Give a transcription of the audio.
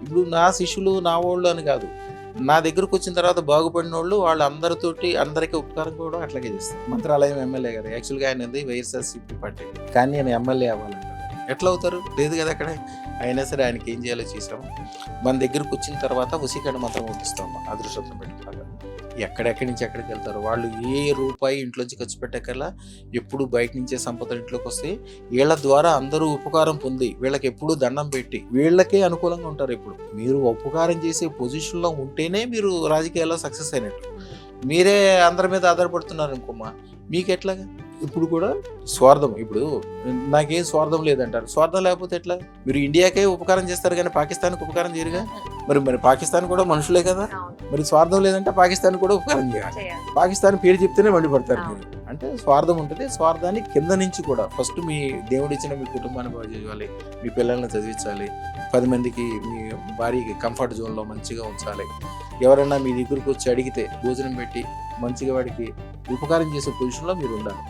ఇప్పుడు నా శిష్యులు నా వాళ్ళు అని కాదు, నా దగ్గరకు వచ్చిన తర్వాత బాగుపడిన వాళ్ళు వాళ్ళందరితోటి అందరికీ ఉపకారం కూడా అట్లాగే చేస్తారు. మంత్రాలయం ఎమ్మెల్యే గారు యాక్చువల్గా ఆయన వైఎస్ఆర్సీపీ పార్టీ, కానీ నేను ఎమ్మెల్యే అవ్వాలంటారు. ఎట్లా అవుతారు? లేదు కదా అక్కడ. అయినా సరే ఆయనకి ఏం చేయాలో చేసాము. మన దగ్గరకు వచ్చిన తర్వాత వసీకరణ మంత్రం పంపిస్తాము అదృష్టం పెట్టుకున్నాక. ఎక్కడెక్కడి నుంచి ఎక్కడికి వెళ్తారు వాళ్ళు, ఏ రూపాయి ఇంట్లోంచి ఖర్చు పెట్టకల్లా ఎప్పుడు బయట నుంచే సంపద ఇంట్లోకి వస్తే వీళ్ళ ద్వారా అందరూ ఉపకారం పొంది వీళ్ళకి ఎప్పుడు దండం పెట్టి వీళ్ళకే అనుకూలంగా ఉంటారు. ఇప్పుడు మీరు ఉపకారం చేసే పొజిషన్లో ఉంటేనే మీరు రాజకీయాల్లో సక్సెస్ అయినట్టు. మీరే అందరి మీద ఆధారపడుతున్నారు అనుకోమ్మా, మీకు ఎట్లాగా? ఇప్పుడు కూడా స్వార్థం, ఇప్పుడు నాకేం స్వార్థం లేదంటారు. స్వార్థం లేకపోతే ఎట్లా? మీరు ఇండియాకే ఉపకారం చేస్తారు కానీ పాకిస్తాన్కి ఉపకారం చేయరుగా. మరి పాకిస్తాన్ కూడా మనుషులే కదా. మరి స్వార్థం లేదంటే పాకిస్తాన్ కూడా ఉపకారం చేయాలి. పాకిస్తాన్ పేరు చెప్తేనే మండిపడతారు మీరు. అంటే స్వార్థం ఉంటుంది. స్వార్థాన్ని కింద నుంచి కూడా ఫస్ట్ మీ దేవుడు ఇచ్చిన మీ కుటుంబాన్ని బాగు చేయాలి, మీ పిల్లల్ని చదివించాలి, 10 మందికి మీ భార్యకి కంఫర్ట్ జోన్లో మంచిగా ఉంచాలి. ఎవరైనా మీ దగ్గరకు వచ్చి అడిగితే భోజనం పెట్టి మంచిగా వాడికి ఉపకారం చేసే పొజిషన్లో మీరు ఉండాలి.